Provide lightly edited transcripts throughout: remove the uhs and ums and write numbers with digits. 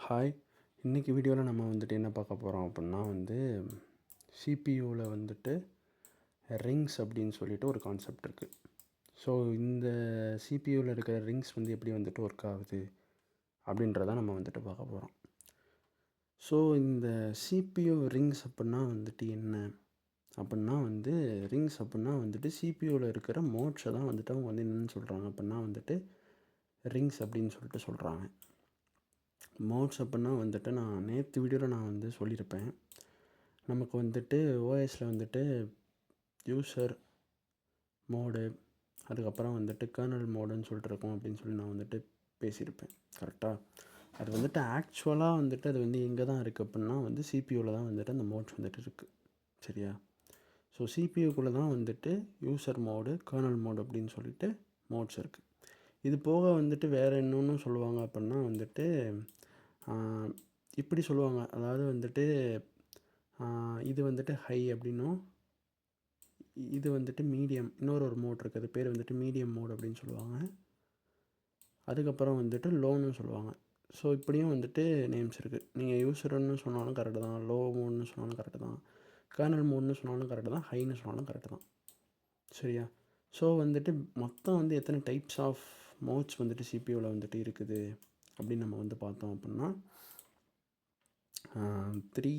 Hi. இன்றைக்கி வீடியோவில் நம்ம வந்துட்டு என்ன பார்க்க போகிறோம் அப்படின்னா சிபியூவில் வந்துட்டு ரிங்ஸ் அப்படின்னு சொல்லிட்டு ஒரு கான்செப்ட் இருக்குது. ஸோ இந்த சிபியூவில் இருக்கிற ரிங்ஸ் எப்படி வந்துட்டு ஒர்க் ஆகுது அப்படின்றத நம்ம வந்துட்டு பார்க்க போகிறோம். ஸோ இந்த சிபியூ ரிங்ஸ் அப்படின்னா வந்துட்டு என்ன அப்படின்னா ரிங்ஸ் அப்படின்னா வந்துட்டு சிபியூவில் இருக்கிற மோட்ஸை தான் வந்துட்டு அவங்க என்னென்னு சொல்கிறாங்க அப்படின்னா ரிங்ஸ் அப்படின்னு சொல்லிட்டு சொல்கிறாங்க. மோட்ஸ் அப்படின்னா நான் நேற்று வீடியோவில் நான் சொல்லியிருப்பேன். நமக்கு ஓஎஸில் யூசர் மோடு, அதுக்கப்புறம் கர்னல் மோடுன்னு சொல்லிட்டு இருக்கும் அப்படின்னு சொல்லி நான் பேசியிருப்பேன். கரெக்டாக? அது ஆக்சுவலாக அது எங்கே தான் இருக்குது அப்படின்னா சிபியூவில் தான் அந்த மோட்ஸ் இருக்குது. சரியா? ஸோ சிபியூக்குள்ளே தான் யூசர் மோடு, கர்னல் மோடு அப்படின்னு சொல்லிட்டு மோட்ஸ் இருக்குது. இது போக வேறு இன்னொன்று சொல்லுவாங்க அப்படின்னா இப்படி சொல்லுவாங்க. அதாவது இது ஹை அப்படின்னும், இது மீடியம், இன்னொரு மோட் இருக்குது, அது பேர் மீடியம் மோட் அப்படின்னு சொல்லுவாங்க. அதுக்கப்புறம் லோன்னு சொல்லுவாங்க. ஸோ இப்படியும் நேம்ஸ் இருக்குது. நீங்கள் யூசர்ன்னு சொன்னாலும் கரெக்டு தான், லோ மோட்னு சொன்னாலும் கரெக்டு தான், கர்னல் மோட்னு சொன்னாலும் கரெக்டு தான், ஹைன்னு சொன்னாலும் கரெக்டு தான். சரியா? ஸோ மொத்தம் எத்தனை டைப்ஸ் ஆஃப் மோட்ஸ் சிபியூவில் இருக்குது அப்படின்னு நம்ம பார்த்தோம் அப்படின்னா 3,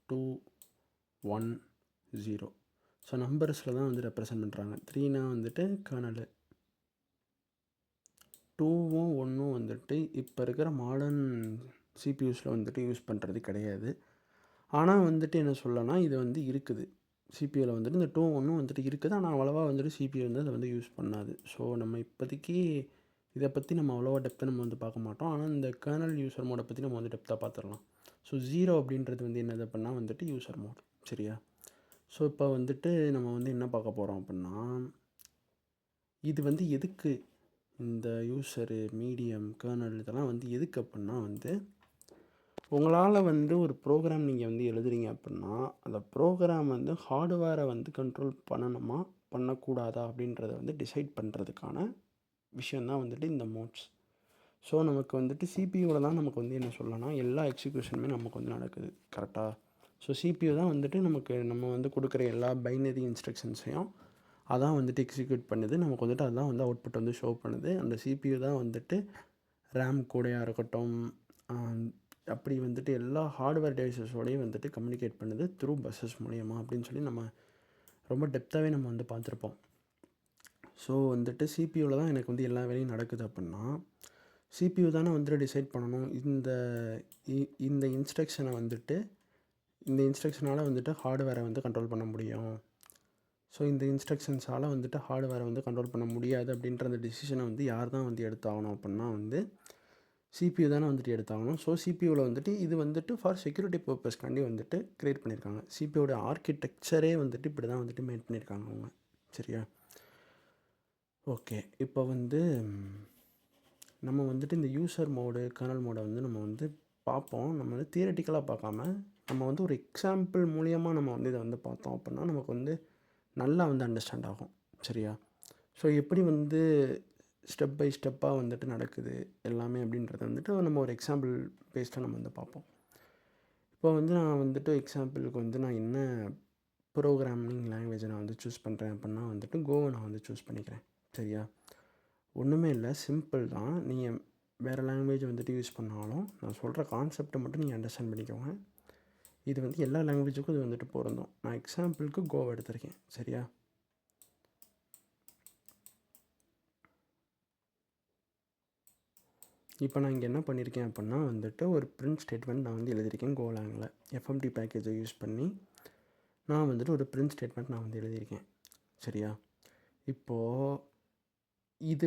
2, 1, 0. ஸோ நம்பர்ஸில் தான் ரெப்ரசன்ட் பண்ணுறாங்க. 3னா கர்னலு, 2வும் 1ம் இப்போ இருக்கிற மாடர்ன் சிபியூஸில் யூஸ் பண்ணுறது கிடையாது. ஆனால் என்ன சொல்லலாம், இது இருக்குது சிபியூவில் இந்த 2, 1ம் இருக்குது. ஆனால் அவ்வளோவா சிபியூ அதை யூஸ் பண்ணாது. ஸோ நம்ம இப்போதைக்கு இதை பற்றி நம்ம அவ்வளோவா டெப்த்தாக நம்ம பார்க்க மாட்டோம். ஆனால் இந்த கர்னல் யூசர் மோடை பற்றி நம்ம டெப்த்தாக பார்த்துடலாம். ஸோ 0 அப்படின்றது என்னது அப்படின்னா யூசர் மோட். சரியா? ஸோ இப்போ நம்ம என்ன பார்க்க போகிறோம் அப்படின்னா, இது எதுக்கு இந்த யூசரு, மீடியம், கர்னல் இதெல்லாம் எதுக்கு அப்படின்னா உங்களால் ஒரு ப்ரோக்ராம் நீங்கள் எழுதுறீங்க அப்படின்னா அந்த ப்ரோக்ராம் ஹார்ட்வேரை கண்ட்ரோல் பண்ணணுமா பண்ணக்கூடாதா அப்படின்றத டிசைட் பண்ணுறதுக்கான விஷயந்தான் இந்த மோட்ஸ். ஸோ நமக்கு சிபியூவில் தான் நமக்கு என்ன சொல்லலாம், எல்லா எக்ஸிக்யூஷனுமே நமக்கு நடக்குது. கரெக்டாக? ஸோ சிபியூ தான் நம்ம கொடுக்குற எல்லா பைனரி இன்ஸ்ட்ரக்ஷன்ஸையும் அதான் எக்ஸிக்யூட் பண்ணுது. நமக்கு அதுதான் அவுட்புட் ஷோ பண்ணுது. அந்த சிபியூ தான் ரேம் கூடையாக இருக்கட்டும், அப்படி எல்லா ஹார்ட்வேர் டிவைசஸோடையும் கம்யூனிகேட் பண்ணுது த்ரூ பஸ்ஸஸ் மூலியமாக அப்படின்னு சொல்லி நம்ம ரொம்ப டெப்த்தாகவே நம்ம பார்த்துருப்போம். ஸோ சிபியூவில் தான் எனக்கு எல்லா வேலையும் நடக்குது அப்படின்னா சிபியூ தானே டிசைட் பண்ணணும் இந்த இன்ஸ்ட்ரக்ஷனை இந்த இன்ஸ்ட்ரக்ஷனால் ஹார்ட்வேரை கண்ட்ரோல் பண்ண முடியும். ஸோ இந்த இன்ஸ்ட்ரக்ஷன்ஸால் ஹார்ட்வேரை கண்ட்ரோல் பண்ண முடியாது அப்படின்ற அந்த டிசிஷனை யார் தான் எடுத்தாகணும் அப்படின்னா சிபியூ தானே எடுத்தாகணும். ஸோ சிபியூவில் இது ஃபார் செக்யூரிட்டி பர்பஸ்க்காண்டி க்ரியேட் பண்ணியிருக்காங்க. சிபியூட ஆர்கிடெக்சரே இப்படி தான் மேட் பண்ணியிருக்காங்க அவங்க. சரியா? ஓகே. இப்போ நம்ம இந்த யூசர் மோடு, கர்னல் மோடை நம்ம பார்ப்போம். நம்ம தியரட்டிக்கலாக பார்க்காம நம்ம ஒரு எக்ஸாம்பிள் மூலியமாக நம்ம இதை பார்த்தோம் அப்படின்னா நமக்கு நல்லா அண்டர்ஸ்டாண்ட் ஆகும். சரியா? ஸோ எப்படி ஸ்டெப் பை ஸ்டெப்பாக நடக்குது எல்லாமே அப்படின்றத நம்ம ஒரு எக்ஸாம்பிள் பேஸ்டாக நம்ம பார்ப்போம். இப்போ நான் எக்ஸாம்பிளுக்கு நான் என்ன ப்ரோக்ராமிங் லாங்குவேஜை நான் சூஸ் பண்ணுறேன் அப்படின்னா கோவை நான் சூஸ் பண்ணிக்கிறேன். சரியா? ஒன்றுமே இல்லை, சிம்பிள் தான். நீங்கள் வேறு லாங்குவேஜ் யூஸ் பண்ணாலும் நான் சொல்கிற கான்செப்டை மட்டும் நீங்கள் அண்டர்ஸ்டாண்ட் பண்ணிக்கோங்க. இது எல்லா லாங்குவேஜுக்கும் இது பொருந்தும். நான் எக்ஸாம்பிளுக்கு கோவா எடுத்திருக்கேன். சரியா? இப்போ நான் இங்கே என்ன பண்ணியிருக்கேன் அப்படின்னா ஒரு பிரிண்ட் ஸ்டேட்மெண்ட் நான் எழுதியிருக்கேன் கோலாங்கில். எஃப்எம்டி பேக்கேஜை யூஸ் பண்ணி நான் ஒரு பிரிண்ட் ஸ்டேட்மெண்ட் நான் எழுதியிருக்கேன். சரியா? இப்போது இது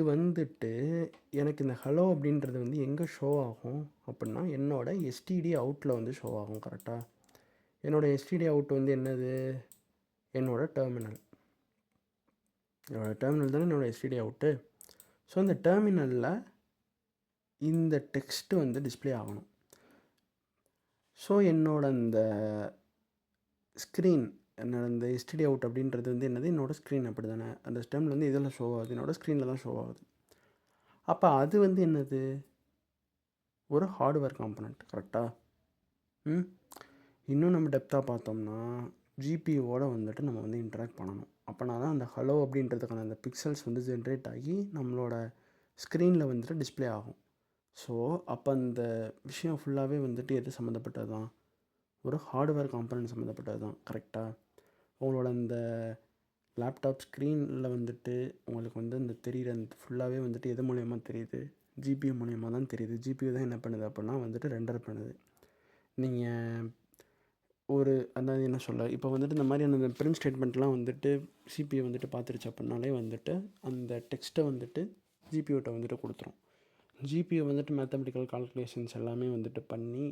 எனக்கு இந்த ஹலோ அப்படின்றது எங்கே ஷோ ஆகும் அப்படின்னா என்னோடய எஸ்டிடி அவுட்டில் ஷோ ஆகும். கரெக்டாக? என்னோடய எஸ்டிடி அவுட் என்னது, என்னோடய டெர்மினல். என்னோடய டெர்மினல் தானே என்னோடய எஸ்டிடி அவுட்டு. ஸோ இந்த டெர்மினலில் இந்த டெக்ஸ்ட்டு டிஸ்பிளே ஆகணும். ஸோ இந்த ஸ்க்ரீன், என்னோட இந்த எஸ்டிடி அவுட் அப்படின்றது என்னது, என்னோடய ஸ்க்ரீன். அப்படி தானே? அந்த ஸ்டெம்மில் இதெல்லாம் ஷோ ஆகுது, என்னோடய ஸ்க்ரீனில் தான் ஷோ ஆகுது. அப்போ அது என்னது, ஒரு ஹார்ட்வேர் காம்பனண்ட். கரெக்டாக? இன்னும் நம்ம டெப்த்தாக பார்த்தோம்னா ஜிபியூவோட வந்துட்டு நம்ம வந்து இன்ட்ராக்ட் பண்ணணும். அப்போனா தான் அந்த ஹலோ அப்படின்றதுக்கான அந்த பிக்சல்ஸ் வந்து ஜென்ரேட் ஆகி நம்மளோட ஸ்க்ரீனில் வந்துட்டு டிஸ்பிளே ஆகும். ஸோ அப்போ அந்த விஷயம் ஃபுல்லாகவே வந்துட்டு எது சம்மந்தப்பட்டது தான்? ஒரு ஹார்ட்வேர் காம்பனண்ட் சம்மந்தப்பட்டது தான். கரெக்டாக? உங்களோட அந்த லேப்டாப் ஸ்க்ரீனில் வந்துட்டு உங்களுக்கு வந்து இந்த தெரிகிற அந்த ஃபுல்லாகவே வந்துட்டு எது மூலயமா தெரியுது? ஜிபியூ மூலயமா தான் தெரியுது. ஜிபியூ தான் என்ன பண்ணுது அப்படின்னா வந்துட்டு ரெண்டர் பண்ணுது. நீங்கள் ஒரு அதாவது என்ன சொல்ல, இப்போ வந்துட்டு இந்த மாதிரியான அந்த பிரிண்ட் ஸ்டேட்மெண்ட்லாம் வந்துட்டு சிபியூ வந்துட்டு பார்த்துருச்சு அப்படின்னாலே வந்துட்டு அந்த டெக்ஸ்ட்டை வந்துட்டு ஜிபியூட்ட வந்துட்டு கொடுத்துரும். ஜிபியூ வந்துட்டு மேத்தமெட்டிக்கல் கால்குலேஷன்ஸ் எல்லாமே வந்துட்டு பண்ணி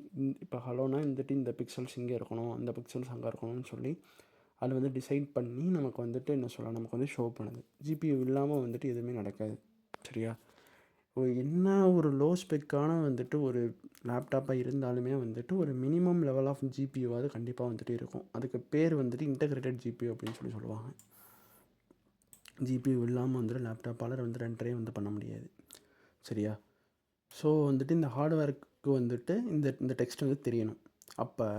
இப்போ ஹலோனா வந்துட்டு இந்த பிக்சல்ஸ் இங்கே இருக்கணும், அந்த பிக்சல்ஸ் அங்கே இருக்கணும்னு சொல்லி அதை வந்து டிசைட் பண்ணி நமக்கு வந்துட்டு என்ன சொல்லலாம், நமக்கு வந்து ஷோ பண்ணுது. ஜிபியூ இல்லாமல் வந்துட்டு எதுவுமே நடக்காது. சரியா? என்ன ஒரு லோ ஸ்பெக்கான வந்துட்டு ஒரு லேப்டாப்பாக இருந்தாலுமே வந்துட்டு ஒரு மினிமம் லெவல் ஆஃப் ஜிபியூவாவது கண்டிப்பாக வந்துட்டு இருக்கும். அதுக்கு பேர் வந்துட்டு இன்டெகிரேட்டட் ஜிபியூ அப்படின்னு சொல்லுவாங்க. ஜிபியூ இல்லாமல் வந்துட்டு லேப்டாப்பால் வந்து ரெண்டரே வந்து பண்ண முடியாது. சரியா? ஸோ வந்துட்டு இந்த ஹார்ட்வேருக்கு வந்துட்டு இந்த டெக்ஸ்ட் வந்து தெரியணும். அப்போ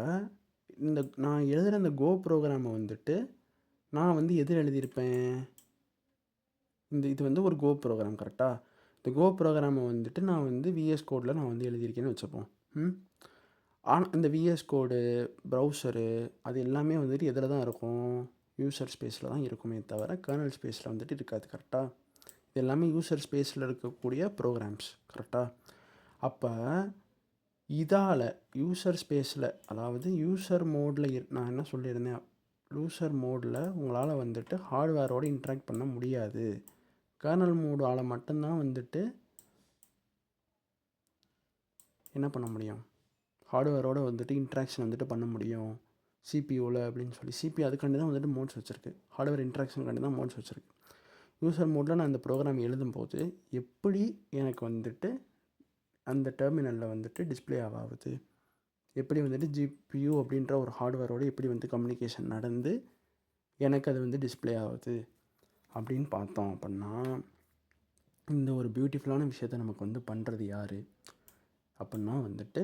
நான் எழுதுகிற அந்த கோ ப்ரோக்ராமை வந்துட்டு நான் வந்து எதில் எழுதியிருப்பேன்? இது வந்து ஒரு கோ ப்ரோக்ராம். கரெக்டாக? இந்த கோ ப்ரோக்ராமை வந்துட்டு நான் வந்து விஎஸ் கோடில் நான் வந்து எழுதியிருக்கேன்னு வச்சுப்போம். ஆனால் இந்த விஎஸ் கோடு ப்ரௌசரு அது எல்லாமே வந்துட்டு எதில் தான் இருக்கும்? யூசர் ஸ்பேஸில் தான் இருக்குமே தவிர கர்னல் ஸ்பேஸில் வந்துட்டு இருக்காது. கரெக்டாக? இது எல்லாமே யூசர் ஸ்பேஸில் இருக்கக்கூடிய ப்ரோக்ராம்ஸ். கரெக்டாக? அப்போ இதால் யூசர் ஸ்பேஸில், அதாவது யூசர் மோடில் நான் என்ன சொல்லியிருந்தேன், யூசர் மோடில் உங்களால் வந்துட்டு ஹார்ட்வேரோடு இன்ட்ராக்ட் பண்ண முடியாது. கர்னல் மோடால் மட்டும்தான் வந்துட்டு என்ன பண்ண முடியும், ஹார்ட்வேரோடு வந்துட்டு இன்ட்ராக்ஷன் வந்துட்டு பண்ண முடியும் சிபியூவில் அப்படின்னு சொல்லி. சிபியூ அதுக்காண்டி தான் வந்துட்டு மோட்ஸ் வச்சுருக்கு. ஹார்ட்வேர் இன்ட்ராக்ஷனுக்காண்டி தான் மோட்ஸ் வச்சுருக்கு. யூசர் மோடில் நான் இந்த ப்ரோக்ராம் எழுதும்போது எப்படி எனக்கு வந்துட்டு அந்த டெர்மினலில் வந்துட்டு டிஸ்பிளே ஆகுது, எப்படி வந்துட்டு ஜிபியூ அப்படின்ற ஒரு ஹார்ட்வேரோடு எப்படி வந்து கம்யூனிகேஷன் நடந்து எனக்கு அது வந்து டிஸ்பிளே ஆகுது அப்படின்னு பார்த்தோம் அப்படின்னா, இந்த ஒரு பியூட்டிஃபுல்லான விஷயத்த நமக்கு வந்து பண்ணுறது யார் அப்படின்னா வந்துட்டு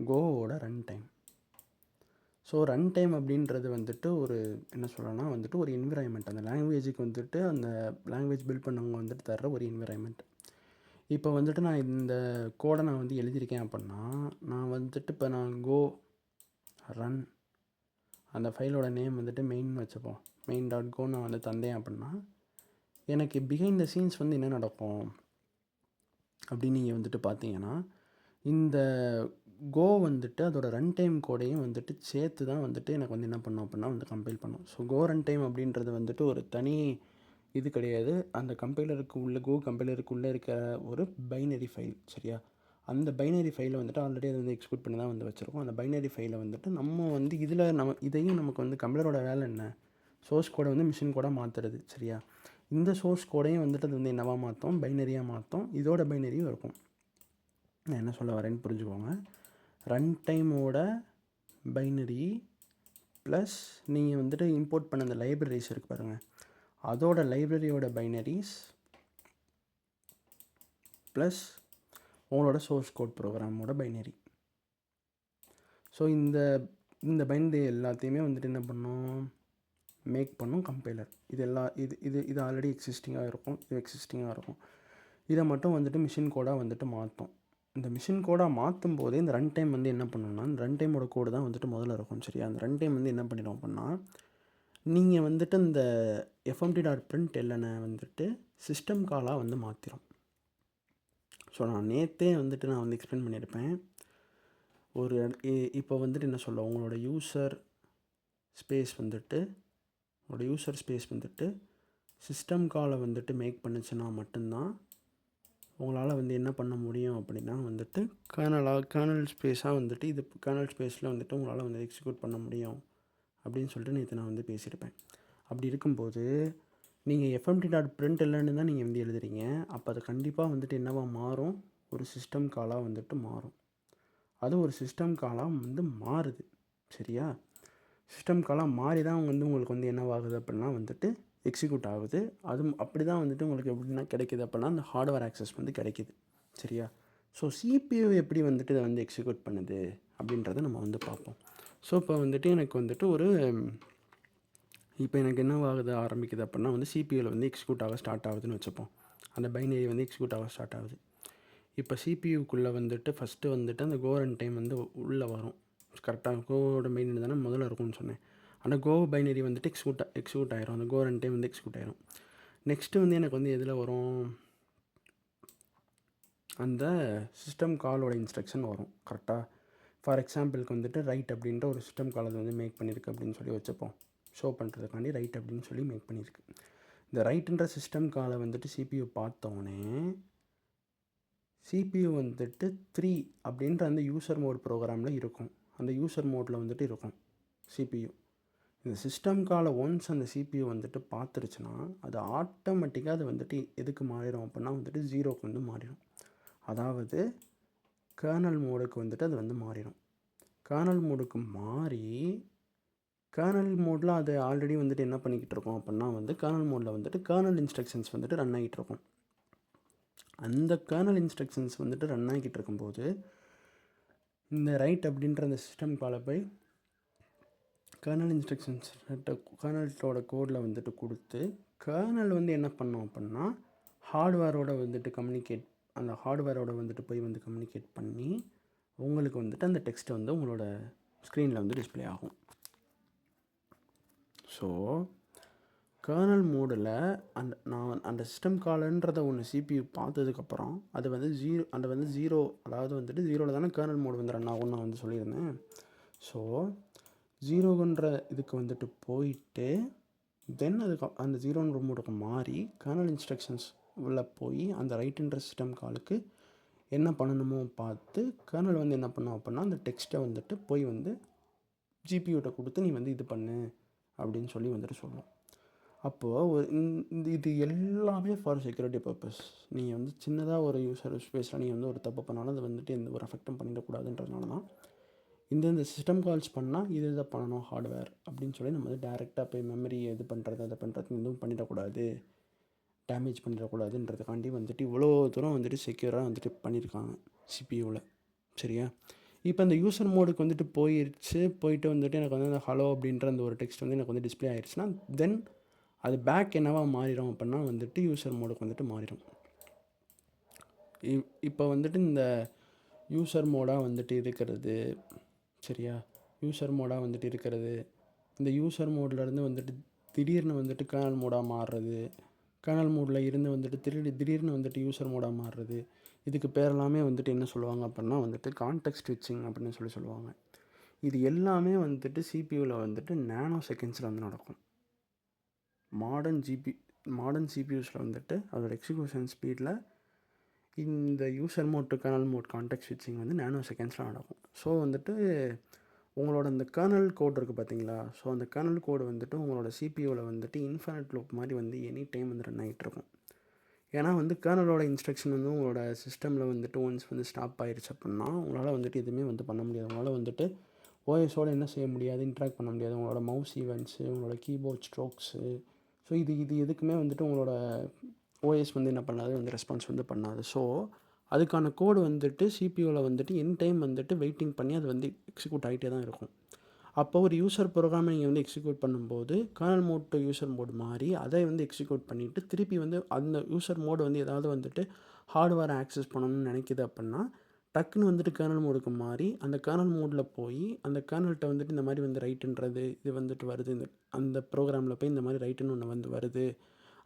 கோவோட run time. So run time அப்படின்றது வந்துட்டு ஒரு என்ன சொல்லலாம்னா வந்துட்டு ஒரு என்விரான்மெண்ட். அந்த லாங்குவேஜுக்கு வந்துட்டு அந்த லாங்குவேஜ் பில்ட் பண்ணவங்க வந்துட்டு தர்ற ஒரு என்விரான்மெண்ட். இப்போ வந்துட்டு நான் இந்த கோடை நான் வந்து எழுதியிருக்கேன் அப்படின்னா, நான் வந்துட்டு இப்போ நான் கோ ரன் அந்த ஃபைலோட நேம் வந்துட்டு மெயின் வச்சுப்போம். main.go நான் வந்து தந்தேன் அப்படின்னா எனக்கு பிஹைண்ட் த சீன்ஸ் வந்து என்ன நடக்கும் அப்படின்னு நீங்கள் வந்துட்டு பார்த்தீங்கன்னா, இந்த கோ வந்துட்டு அதோட ரன் டைம் கோடையும் வந்துட்டு சேர்த்து தான் வந்துட்டு எனக்கு வந்து என்ன பண்ணோம் அப்படின்னா வந்து கம்பைல் பண்ணும். ஸோ கோ ரன் டைம் அப்படின்றது வந்துட்டு ஒரு தனி இது கிடையாது. அந்த கம்பைலருக்கு உள்ள கோ கம்பைலருக்குள்ளே இருக்கிற ஒரு பைனரி ஃபைல். சரியா? அந்த பைனரி ஃபைலை வந்துட்டு ஆல்ரெடி அதை வந்து எக்ஸிக்யூட் பண்ணி தான் வந்து வச்சுருக்கோம். அந்த பைனரி ஃபைலை வந்துட்டு நம்ம வந்து இதில் இதையும் நமக்கு வந்து கம்பைலரோட வேலை என்ன, சோர்ஸ் கோடை வந்து மிஷின் கோடாக மாற்றுறது. சரியா? இந்த சோர்ஸ் கோடையும் வந்துட்டு அது வந்து என்னவாக மாற்றும், பைனரியாக மாற்றும். இதோட பைனரியும் இருக்கும். நான் என்ன சொல்ல வரேன்னு புரிஞ்சுக்கோங்க. ரன் டைமோட பைனரி ப்ளஸ் நீங்கள் வந்துட்டு இம்போர்ட் பண்ண அந்த லைப்ரரிஸ் இருக்குது பாருங்கள், அதோட லைப்ரரியோட பைனரிஸ் ப்ளஸ் உங்களோட சோர்ஸ் கோட் ப்ரோக்ராமோட பைனரி. ஸோ இந்த பைனரி எல்லாத்தையுமே வந்துட்டு என்ன பண்ணும், மேக் பண்ணும் கம்பைலர். இது ஆல்ரெடி எக்ஸிஸ்டிங்காக இருக்கும், இது எக்ஸிஸ்டிங்காக இருக்கும். இதை மட்டும் வந்துட்டு மிஷின் கோடாக வந்துட்டு மாற்றும். இந்த மிஷின் கோடாக மாற்றும் போதே இந்த ரன் டைம் வந்து என்ன பண்ணணும்னா, இந்த ரன் டைமோட கோடு தான் வந்துட்டு முதல்ல இருக்கும். சரியா? அந்த ரன் டைம் வந்து என்ன பண்ணிடும் அப்படின்னா, நீங்கள் வந்துட்டு இந்த fmt.println வந்துட்டு சிஸ்டம் காலாக வந்து மாற்றிடும். ஸோ நான் நேற்றே வந்துட்டு நான் வந்து எக்ஸ்பிளைன் பண்ணியிருப்பேன். ஒரு இப்போ வந்துட்டு என்ன சொல்ல, உங்களோட யூசர் ஸ்பேஸ் வந்துட்டு சிஸ்டம் காலை வந்துட்டு மேக் பண்ணுச்சுன்னா மட்டும்தான் உங்களால் வந்து என்ன பண்ண முடியும் அப்படின்னா வந்துட்டு கர்னல் ஸ்பேஸாக வந்துட்டு இது கர்னல் ஸ்பேஸில் வந்துட்டு உங்களால் வந்து எக்ஸிக்யூட் பண்ண முடியும் அப்படின்னு சொல்லிட்டு நேற்று நான் வந்து பேசியிருப்பேன். அப்படி இருக்கும்போது நீங்கள் fmt.println தான் நீங்கள் வந்து எழுதுறீங்க. அப்போ அது கண்டிப்பாக வந்துட்டு என்னவா மாறும், ஒரு சிஸ்டம் காலாக வந்துட்டு மாறும். அது ஒரு சிஸ்டம் காலாக வந்து மாறுது. சரியா? சிஸ்டம் காலாக மாறி தான் வந்து உங்களுக்கு வந்து என்னவாகுது அப்படின்னா வந்துட்டு எக்ஸிக்யூட் ஆகுது. அது அப்படி தான் வந்துட்டு உங்களுக்கு எப்படின்னா கிடைக்கிது அப்படின்னா அந்த ஹார்ட்வேர் ஆக்சஸ் வந்து கிடைக்கிது. சரியா? ஸோ சிபியூ எப்படி வந்துட்டு இதை வந்து எக்ஸிக்யூட் பண்ணுது அப்படின்றத நம்ம வந்து பார்ப்போம். ஸோ இப்போ வந்துட்டு எனக்கு வந்துட்டு இப்போ எனக்கு என்ன ஆரம்பிக்குது அப்படின்னா வந்து சிபியூவில் வந்து எக்ஸிக்யூட் ஆக ஸ்டார்ட் ஆகுதுன்னு வச்சுப்போம். அந்த பைனரி வந்து எக்ஸிக்யூட் ஆக ஸ்டார்ட் ஆகுது. இப்போ சிபியூக்குள்ளே வந்துட்டு ஃபஸ்ட்டு வந்துட்டு அந்த கோ ரன் டைம் வந்து உள்ளே வரும். கரெக்டாக கோவோட பைனரி தானே முதல்ல இருக்கும்னு சொன்னேன். அந்த கோ பைனரி வந்துட்டு எக்ஸிக்யூட் ஆயிரும். அந்த கோ ரன் டைம் வந்து எக்ஸிக்யூட் ஆயிரும். நெக்ஸ்ட்டு வந்து எனக்கு வந்து எதில் வரும், அந்த சிஸ்டம் காலோட இன்ஸ்ட்ரக்ஷன் வரும். கரெக்டாக ஃபார் எக்ஸாம்பிளுக்கு வந்துட்டு ரைட் அப்படின்ற ஒரு சிஸ்டம் கால் அது வந்து மேக் பண்ணியிருக்கு அப்படின்னு சொல்லி வச்சுப்போம். ஷோ பண்ணுறதுக்காண்டி ரைட் அப்படின்னு சொல்லி மேக் பண்ணியிருக்கு. இந்த ரைட்டுன்ற சிஸ்டம் காலை வந்துட்டு சிபியூ பார்த்தோன்னே சிபியூ வந்துட்டு 3 அப்படின்ற அந்த யூசர் மோட் ப்ரோக்ராமில் இருக்கும். அந்த யூசர் மோடில் வந்துட்டு இருக்கும் சிபியூ. இந்த சிஸ்டம் காலை ஒன்ஸ் அந்த சிபியூ வந்துட்டு பார்த்துருச்சுன்னா அது ஆட்டோமேட்டிக்காக அது வந்துட்டு எதுக்கு மாறிடும் அப்படின்னா வந்துட்டு 0க்கு வந்து மாறிடும். அதாவது கர்னல் மோடுக்கு வந்துட்டு அது வந்து மாறிடும். கர்னல் மோடுக்கு மாறி கர்னல் மோடில் அது ஆல்ரெடி வந்துட்டு என்ன பண்ணிக்கிட்டு இருக்கோம் அப்படின்னா வந்து கர்னல் மோடில் வந்துட்டு கர்னல் இன்ஸ்ட்ரக்ஷன்ஸ் வந்துட்டு ரன் ஆகிட்டு இருக்கும். அந்த கர்னல் இன்ஸ்ட்ரக்ஷன்ஸ் வந்துட்டு ரன் ஆகிக்கிட்டு இருக்கும்போது இந்த ரைட் அப்படின்ற அந்த சிஸ்டம் காலை போய் கர்னல் இன்ஸ்ட்ரக்ஷன்ஸ் கர்னலோட கோடில் வந்துட்டு கொடுத்து கர்னல் வந்து என்ன பண்ணோம் அப்படின்னா ஹார்ட்வேரோட வந்துட்டு அந்த ஹார்ட்வேரோட வந்துட்டு போய் வந்து கம்யூனிகேட் பண்ணி உங்களுக்கு வந்துட்டு அந்த டெக்ஸ்ட்டை வந்து உங்களோட ஸ்க்ரீனில் வந்து டிஸ்பிளே ஆகும். ஸோ கர்னல் மோடில் அந்த சிஸ்டம் கால்ன்றதை ஒன்று சிபியூ பார்த்ததுக்கப்புறம் அது வந்து ஜீரோ அதாவது வந்துட்டு 0ல் தானே கர்னல் மோடு வந்து ரன் ஆகும்னு நான் வந்து சொல்லியிருந்தேன். ஸோ 0ன்ற இதுக்கு வந்துட்டு போயிட்டு தென் அதுக்கு அந்த 0ன்ற மோடுக்கு மாறி கர்னல் இன்ஸ்ட்ரக்ஷன்ஸ் உள்ள போய் அந்த ரைட்டுன்ற சிஸ்டம் காலுக்கு என்ன பண்ணணுமோ பார்த்து கர்னல் வந்து என்ன பண்ணும் அப்படின்னா அந்த டெக்ஸ்ட்டை வந்துட்டு போய் வந்து ஜிபியூட்ட கொடுத்து நீ வந்து இது பண்ணு அப்படின்னு சொல்லி வந்துட்டு சொல்லும். அப்போது இது எல்லாமே ஃபார் செக்யூரிட்டி பர்பஸ். நீங்கள் வந்து சின்னதாக ஒரு யூசர் ஸ்பேஸில் நீங்கள் வந்து ஒரு தப்பு பண்ணாலும் அது வந்துட்டு எந்த ஒரு அஃபெக்டும் பண்ணிடக்கூடாதுன்றதுனால தான் இந்த சிஸ்டம் கால்ஸ் பண்ணால் இதை பண்ணணும் ஹார்ட்வேர் அப்படின்னு சொல்லி நம்ம வந்து டேரெக்டாக போய் மெமரி இது பண்ணுறது அதை பண்ணுறது எதுவும் பண்ணிடக்கூடாது, டேமேஜ் பண்ணிடக்கூடாதுன்றதுக்காண்டி வந்துட்டு இவ்வளோ தூரம் வந்துட்டு செக்யூராக வந்துட்டு பண்ணியிருக்காங்க சிபியூவில். சரியா? இப்போ அந்த யூசர் மோடுக்கு வந்துட்டு போயிட்டு வந்துட்டு எனக்கு வந்து அந்த ஹலோ அப்படின்ற அந்த ஒரு டெக்ஸ்ட் வந்து எனக்கு வந்து டிஸ்பிளே ஆயிடுச்சுன்னா தென் அது பேக் என்னவா மாறிடும் அப்படின்னா வந்துட்டு யூசர் மோடுக்கு வந்துட்டு மாறிடும். இப்போ வந்துட்டு இந்த யூசர் மோடாக வந்துட்டு இருக்கிறது, சரியா, யூசர் மோடாக வந்துட்டு இருக்கிறது, இந்த யூசர் மோட்லேருந்து வந்துட்டு திடீர்னு வந்துட்டு கர்னல் மோடாக மாறுறது, கர்னல் மோடில் இருந்து வந்துட்டு திடீர்னு வந்துட்டு யூசர் மோடாக மாறுறது, இதுக்கு பேரெல்லாமே வந்துட்டு என்ன சொல்லுவாங்க அப்படின்னா வந்துட்டு கான்டெக்ஸ்ட் ஸ்விட்சிங் அப்படின்னு சொல்லுவாங்க. இது எல்லாமே வந்துட்டு சிபியூவில் வந்துட்டு நேனோ செகண்ட்ஸில் வந்து நடக்கும். மாடர்ன் சிபியூஸில் வந்துட்டு அதோட எக்ஸிக்யூஷன் ஸ்பீடில் இந்த user mode to kernel mode context ஸ்விட்சிங் வந்து நேனோ செகண்ட்ஸில் நடக்கும். ஸோ வந்துட்டு உங்களோட அந்த கர்னல் கோட் இருக்குது பார்த்தீங்களா, ஸோ அந்த கர்னல் கோடு வந்துட்டு உங்களோட சிபியூவில் வந்துட்டு இன்ஃபினிட் லூப் மாதிரி வந்து எனி டைம் வந்து ரன் ஆகிட்டு இருக்கும். ஏன்னா வந்து கர்னலோட இன்ஸ்ட்ரக்ஷன் வந்து உங்களோட சிஸ்டமில் வந்துட்டு ஒன்ஸ் வந்து ஸ்டாப் ஆகிடுச்சு அப்படின்னா உங்களால் வந்துட்டு எதுவுமே வந்து பண்ண முடியாது. உங்களால் வந்துட்டு ஓஎஸோடு என்ன செய்ய முடியாது, இன்ட்ராக்ட் பண்ண முடியாது. உங்களோட மவுஸ் ஈவெண்ட்ஸு, உங்களோட கீபோர்ட் ஸ்ட்ரோக்ஸு, ஸோ இது எதுக்குமே வந்துட்டு உங்களோட ஓஎஸ் வந்து என்ன பண்ணாது, வந்து ரெஸ்பான்ஸ் வந்து பண்ணாது. ஸோ அதுக்கான கோடு வந்துட்டு சிபியூவில் வந்துட்டு என் டைம் வந்துட்டு வெயிட்டிங் பண்ணி அது வந்து எக்ஸிக்யூட் ஆகிட்டே தான் இருக்கும். அப்போ ஒரு யூசர் ப்ரோக்ராமை நீங்கள் வந்து எக்ஸிக்யூட் பண்ணும்போது kernel mode to user mode மாறி அதை வந்து எக்ஸிக்யூட் பண்ணிவிட்டு திருப்பி வந்து அந்த யூசர் மோடு வந்து ஏதாவது வந்துட்டு ஹார்ட்வேர் ஆக்சஸ் பண்ணணும்னு நினைக்கிது அப்படின்னா டக்குன்னு வந்துட்டு கர்னல் மோடுக்கு மாறி அந்த கர்னல் மோடில் போய் அந்த கர்னல்கிட்ட வந்துட்டு இந்த மாதிரி வந்து ரைட்டுன்றது இது வந்துட்டு வருது, அந்த ப்ரோக்ராமில் போய் இந்த மாதிரி ரைட்டுன்னு ஒன்று வந்து வருது,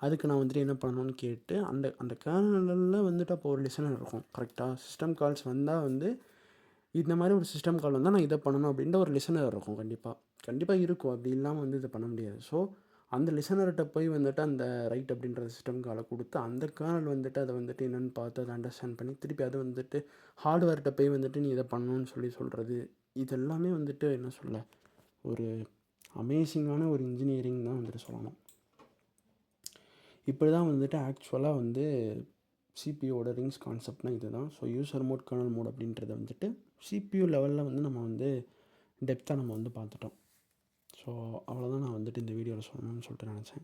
அதுக்கு நான் வந்துட்டு என்ன பண்ணணும்னு கேட்டு அந்த கர்னலில் வந்துட்டு அப்போ ஒரு லிசனர் இருக்கும். கரெக்டாக சிஸ்டம் கால்ஸ் வந்தால் வந்து இந்த மாதிரி ஒரு சிஸ்டம் கால் வந்தால் நான் இதை பண்ணணும் அப்படின்ற ஒரு லிசனர் இருக்கும். கண்டிப்பாக இருக்கும். அப்படி இல்லாமல் வந்து இதை பண்ண முடியாது. ஸோ அந்த லிசனர்கிட்ட போய் வந்துட்டு அந்த ரைட் அப்படின்ற சிஸ்டம் காலை கொடுத்து அந்த கர்னல் வந்துட்டு அதை வந்துட்டு என்னென்னு பார்த்து அதை அண்டர்ஸ்டாண்ட் பண்ணி திருப்பி அதை வந்துட்டு ஹார்ட்வேர்கிட்ட போய் வந்துட்டு நீ இதை பண்ணணும்னு சொல்கிறது, இது எல்லாமே வந்துட்டு என்ன சொல்ல ஒரு அமேசிங்கான ஒரு இன்ஜினியரிங் தான் வந்துட்டு சொல்லணும். இப்படி தான் வந்துட்டு ஆக்சுவலாக வந்து சிபியூவோட ரிங்ஸ் கான்செப்ட்னால் இது தான். So user mode kernel mode அப்படின்றத வந்துட்டு சிபியூ லெவலில் வந்து நம்ம வந்து டெப்த்தாக நம்ம வந்து பார்த்துட்டோம். ஸோ அவ்வளோதான் நான் வந்துட்டு இந்த வீடியோவில் சொல்லணும்னு சொல்லிட்டு நினச்சேன்.